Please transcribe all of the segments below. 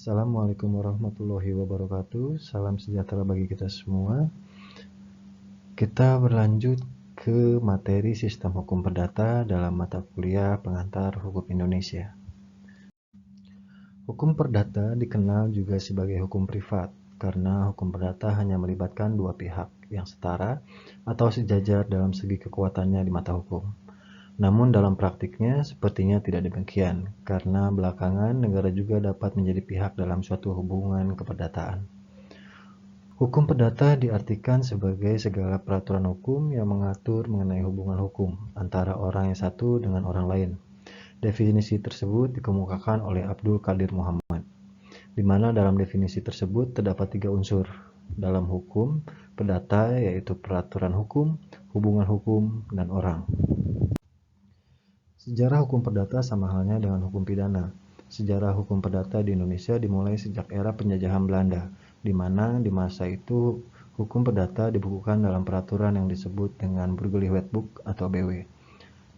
Assalamualaikum warahmatullahi wabarakatuh. Salam sejahtera bagi kita semua. Kita berlanjut ke materi sistem hukum perdata dalam mata kuliah pengantar hukum Indonesia. Hukum perdata dikenal juga sebagai hukum privat karena hukum perdata hanya melibatkan dua pihak yang setara atau sejajar dalam segi kekuatannya di mata hukum. Namun dalam praktiknya sepertinya tidak demikian, karena belakangan negara juga dapat menjadi pihak dalam suatu hubungan keperdataan. Hukum perdata diartikan sebagai segala peraturan hukum yang mengatur mengenai hubungan hukum antara orang yang satu dengan orang lain. Definisi tersebut dikemukakan oleh Abdul Qadir Muhammad, di mana dalam definisi tersebut terdapat 3 unsur dalam hukum perdata, yaitu peraturan hukum, hubungan hukum, dan orang. Sejarah hukum perdata sama halnya dengan hukum pidana. Sejarah hukum perdata di Indonesia dimulai sejak era penjajahan Belanda, di mana di masa itu hukum perdata dibukukan dalam peraturan yang disebut dengan Burgerlijk Wetboek atau BW.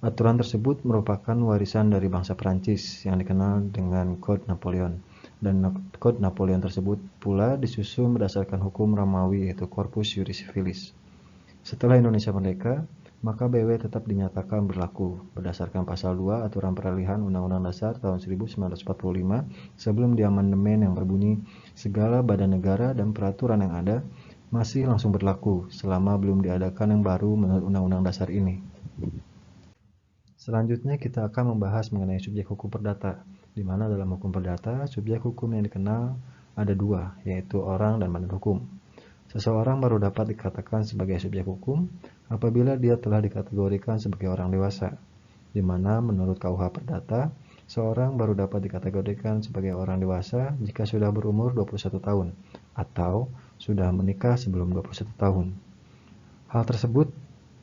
Aturan tersebut merupakan warisan dari bangsa Prancis yang dikenal dengan Code Napoleon, dan Code Napoleon tersebut pula disusun berdasarkan hukum Romawi, yaitu Corpus Juris Civilis. Setelah Indonesia merdeka, maka BW tetap dinyatakan berlaku berdasarkan pasal 2 Aturan Peralihan Undang-Undang Dasar tahun 1945 sebelum diamandemen yang berbunyi segala badan negara dan peraturan yang ada masih langsung berlaku selama belum diadakan yang baru menurut Undang-Undang Dasar ini. Selanjutnya kita akan membahas mengenai subjek hukum perdata, di mana dalam hukum perdata subjek hukum yang dikenal ada 2, yaitu orang dan badan hukum. Seseorang baru dapat dikatakan sebagai subjek hukum apabila dia telah dikategorikan sebagai orang dewasa, di mana menurut KUH Perdata, seorang baru dapat dikategorikan sebagai orang dewasa jika sudah berumur 21 tahun atau sudah menikah sebelum 21 tahun. Hal tersebut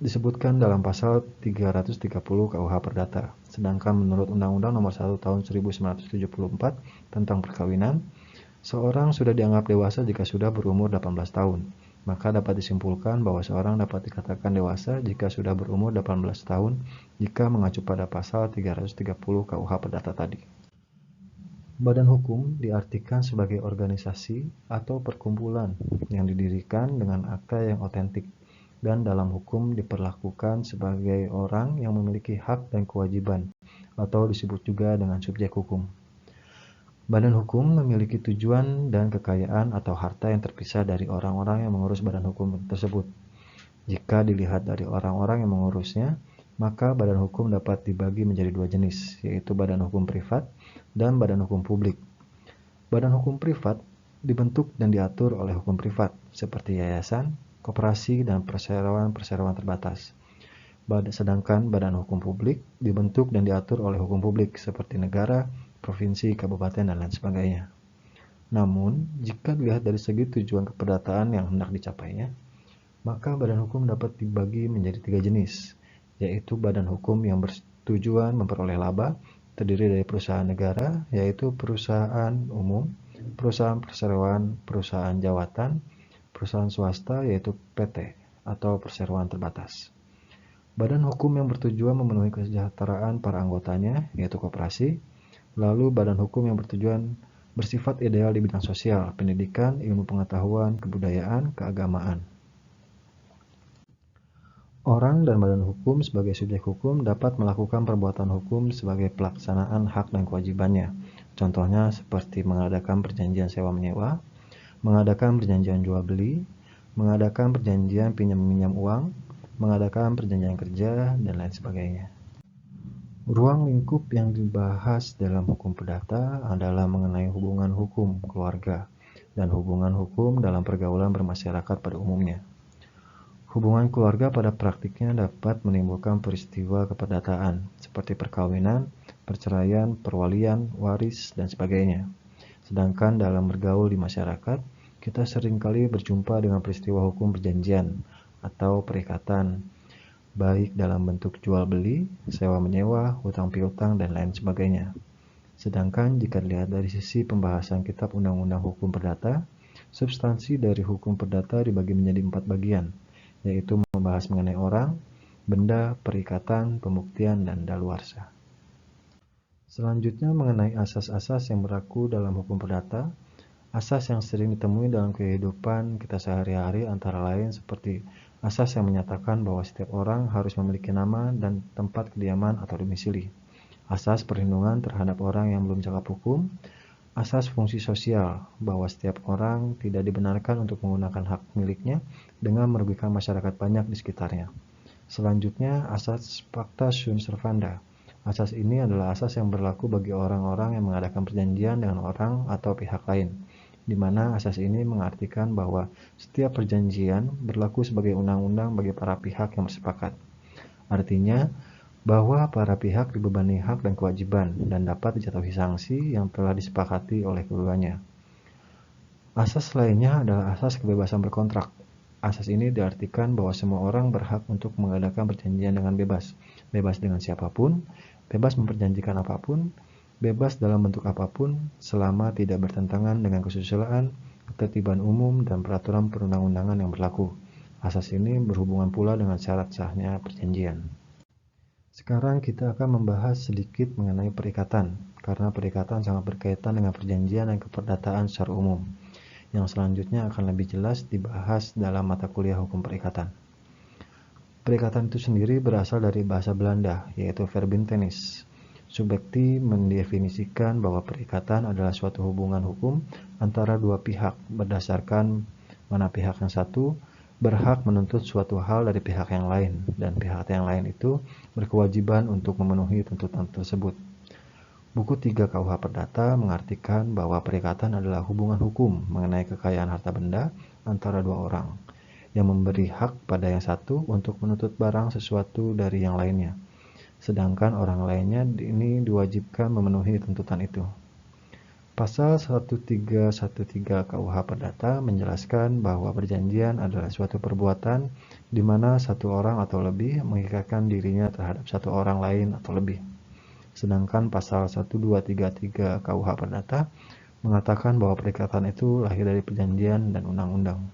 disebutkan dalam pasal 330 KUH Perdata, sedangkan menurut Undang-Undang Nomor 1 Tahun 1974 tentang perkawinan, seorang sudah dianggap dewasa jika sudah berumur 18 tahun. Maka dapat disimpulkan bahwa seorang dapat dikatakan dewasa jika sudah berumur 18 tahun jika mengacu pada pasal 330 KUH Perdata tadi. Badan hukum diartikan sebagai organisasi atau perkumpulan yang didirikan dengan akta yang otentik dan dalam hukum diperlakukan sebagai orang yang memiliki hak dan kewajiban atau disebut juga dengan subjek hukum. Badan hukum memiliki tujuan dan kekayaan atau harta yang terpisah dari orang-orang yang mengurus badan hukum tersebut. Jika dilihat dari orang-orang yang mengurusnya, maka badan hukum dapat dibagi menjadi 2 jenis, yaitu badan hukum privat dan badan hukum publik. Badan hukum privat dibentuk dan diatur oleh hukum privat, seperti yayasan, koperasi, dan perseroan-perseroan terbatas. Sedangkan badan hukum publik dibentuk dan diatur oleh hukum publik, seperti negara, provinsi, kabupaten, dan lain sebagainya. Namun, jika dilihat dari segi tujuan keperdataan yang hendak dicapainya, maka badan hukum dapat dibagi menjadi 3 jenis, yaitu badan hukum yang bertujuan memperoleh laba, terdiri dari perusahaan negara, yaitu perusahaan umum, perusahaan perseroan, perusahaan jawatan, perusahaan swasta, yaitu PT atau perseroan terbatas. Badan hukum yang bertujuan memenuhi kesejahteraan para anggotanya, yaitu koperasi. Lalu badan hukum yang bertujuan bersifat ideal di bidang sosial, pendidikan, ilmu pengetahuan, kebudayaan, keagamaan. Orang dan badan hukum sebagai subjek hukum dapat melakukan perbuatan hukum sebagai pelaksanaan hak dan kewajibannya. Contohnya seperti mengadakan perjanjian sewa-menyewa, mengadakan perjanjian jual-beli, mengadakan perjanjian pinjam-meminjam uang, mengadakan perjanjian kerja, dan lain sebagainya. Ruang lingkup yang dibahas dalam hukum perdata adalah mengenai hubungan hukum keluarga dan hubungan hukum dalam pergaulan bermasyarakat pada umumnya. Hubungan keluarga pada praktiknya dapat menimbulkan peristiwa keperdataan seperti perkawinan, perceraian, perwalian, waris, dan sebagainya. Sedangkan dalam bergaul di masyarakat, kita seringkali berjumpa dengan peristiwa hukum perjanjian atau perikatan, baik dalam bentuk jual-beli, sewa-menyewa, hutang-piutang, dan lain sebagainya. Sedangkan jika dilihat dari sisi pembahasan kitab Undang-Undang Hukum Perdata, substansi dari hukum perdata dibagi menjadi 4 bagian, yaitu membahas mengenai orang, benda, perikatan, pembuktian, dan daluarsa. Selanjutnya mengenai asas-asas yang berlaku dalam hukum perdata. Asas yang sering ditemui dalam kehidupan kita sehari-hari antara lain seperti asas yang menyatakan bahwa setiap orang harus memiliki nama dan tempat kediaman atau domisili. Asas perlindungan terhadap orang yang belum cakap hukum. Asas fungsi sosial, bahwa setiap orang tidak dibenarkan untuk menggunakan hak miliknya dengan merugikan masyarakat banyak di sekitarnya. Selanjutnya, asas pacta sunt servanda. Asas ini adalah asas yang berlaku bagi orang-orang yang mengadakan perjanjian dengan orang atau pihak lain, di mana asas ini mengartikan bahwa setiap perjanjian berlaku sebagai undang-undang bagi para pihak yang bersepakat. Artinya, bahwa para pihak dibebani hak dan kewajiban dan dapat dijatuhi sanksi yang telah disepakati oleh keduanya. Asas lainnya adalah asas kebebasan berkontrak. Asas ini diartikan bahwa semua orang berhak untuk mengadakan perjanjian dengan bebas, bebas dengan siapapun, bebas memperjanjikan apapun, bebas dalam bentuk apapun, selama tidak bertentangan dengan kesusilaan, ketertiban umum, dan peraturan perundang-undangan yang berlaku. Asas ini berhubungan pula dengan syarat sahnya perjanjian. Sekarang kita akan membahas sedikit mengenai perikatan, karena perikatan sangat berkaitan dengan perjanjian dan keperdataan secara umum. Yang selanjutnya akan lebih jelas dibahas dalam mata kuliah hukum perikatan. Perikatan itu sendiri berasal dari bahasa Belanda, yaitu verbintenis. Subjekti mendefinisikan bahwa perikatan adalah suatu hubungan hukum antara dua pihak berdasarkan mana pihak yang satu berhak menuntut suatu hal dari pihak yang lain, dan pihak yang lain itu berkewajiban untuk memenuhi tuntutan tersebut. Buku 3 KUH Perdata mengartikan bahwa perikatan adalah hubungan hukum mengenai kekayaan harta benda antara dua orang, yang memberi hak pada yang satu untuk menuntut barang sesuatu dari yang lainnya, sedangkan orang lainnya ini diwajibkan memenuhi tuntutan itu. Pasal 1313 KUH Perdata menjelaskan bahwa perjanjian adalah suatu perbuatan di mana satu orang atau lebih mengikatkan dirinya terhadap satu orang lain atau lebih. Sedangkan pasal 1233 KUH Perdata mengatakan bahwa perikatan itu lahir dari perjanjian dan undang-undang.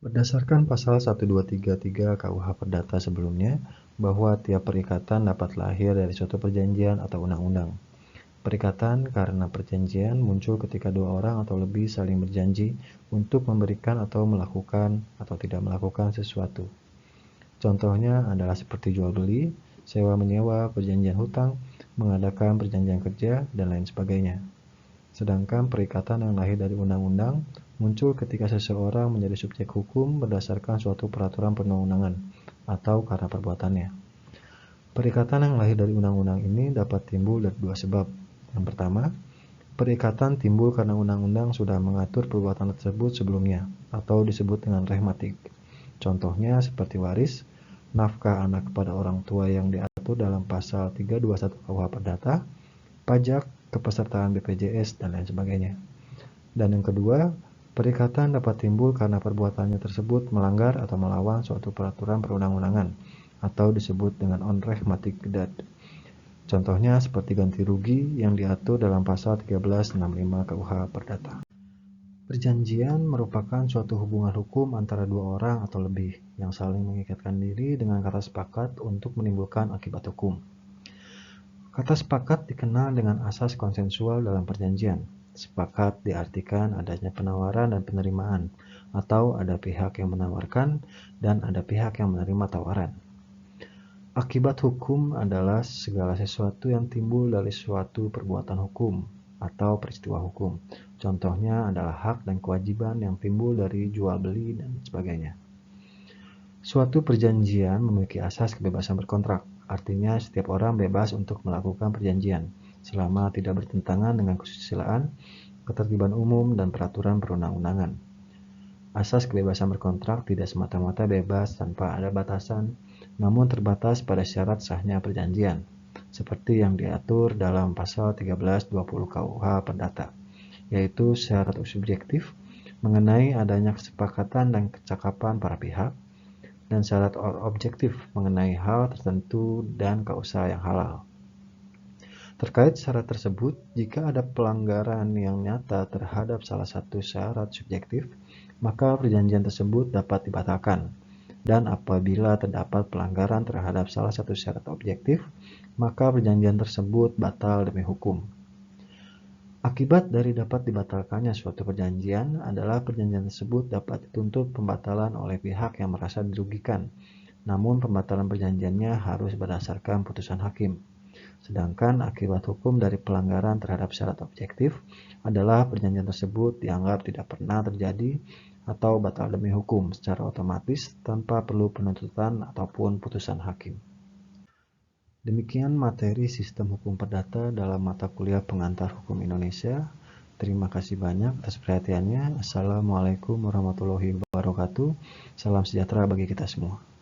Berdasarkan pasal 1233 KUH Perdata sebelumnya, bahwa tiap perikatan dapat lahir dari suatu perjanjian atau undang-undang. Perikatan karena perjanjian muncul ketika dua orang atau lebih saling berjanji untuk memberikan atau melakukan atau tidak melakukan sesuatu. Contohnya adalah seperti jual beli, sewa menyewa, perjanjian hutang, mengadakan perjanjian kerja, dan lain sebagainya. Sedangkan perikatan yang lahir dari undang-undang muncul ketika seseorang menjadi subjek hukum berdasarkan suatu peraturan perundang-undangan atau karena perbuatannya. Perikatan yang lahir dari undang-undang ini dapat timbul dari dua sebab. Yang pertama, perikatan timbul karena undang-undang sudah mengatur perbuatan tersebut sebelumnya atau disebut dengan rehmatik. Contohnya seperti waris, nafkah anak kepada orang tua yang diatur dalam pasal 321 KUH Perdata, pajak, kepesertaan BPJS, dan lain sebagainya. Dan yang kedua, perikatan dapat timbul karena perbuatannya tersebut melanggar atau melawan suatu peraturan perundang-undangan atau disebut dengan onrehmatik gedat. Contohnya seperti ganti rugi yang diatur dalam pasal 1365 KUH Perdata. Perjanjian merupakan suatu hubungan hukum antara dua orang atau lebih yang saling mengikatkan diri dengan kata sepakat untuk menimbulkan akibat hukum. Kata sepakat dikenal dengan asas konsensual dalam perjanjian. Sepakat diartikan adanya penawaran dan penerimaan, atau ada pihak yang menawarkan dan ada pihak yang menerima tawaran. Akibat hukum adalah segala sesuatu yang timbul dari suatu perbuatan hukum atau peristiwa hukum. Contohnya adalah hak dan kewajiban yang timbul dari jual beli dan sebagainya. Suatu perjanjian memiliki asas kebebasan berkontrak, artinya setiap orang bebas untuk melakukan perjanjian, selama tidak bertentangan dengan kesusilaan, ketertiban umum, dan peraturan perundang-undangan. Asas kebebasan berkontrak tidak semata-mata bebas tanpa ada batasan, namun terbatas pada syarat sahnya perjanjian, seperti yang diatur dalam pasal 1320 KUH Perdata, yaitu syarat subjektif mengenai adanya kesepakatan dan kecakapan para pihak, dan syarat objektif mengenai hal tertentu dan kausa yang halal. Terkait syarat tersebut, jika ada pelanggaran yang nyata terhadap salah satu syarat subjektif, maka perjanjian tersebut dapat dibatalkan. dan apabila terdapat pelanggaran terhadap salah satu syarat objektif, maka perjanjian tersebut batal demi hukum. Akibat dari dapat dibatalkannya suatu perjanjian adalah perjanjian tersebut dapat dituntut pembatalan oleh pihak yang merasa dirugikan, namun pembatalan perjanjiannya harus berdasarkan putusan hakim. Sedangkan akibat hukum dari pelanggaran terhadap syarat objektif adalah perjanjian tersebut dianggap tidak pernah terjadi atau batal demi hukum secara otomatis tanpa perlu penuntutan ataupun putusan hakim. Demikian materi sistem hukum perdata dalam mata kuliah pengantar hukum Indonesia. Terima kasih banyak atas perhatiannya. Assalamualaikum warahmatullahi wabarakatuh. Salam sejahtera bagi kita semua.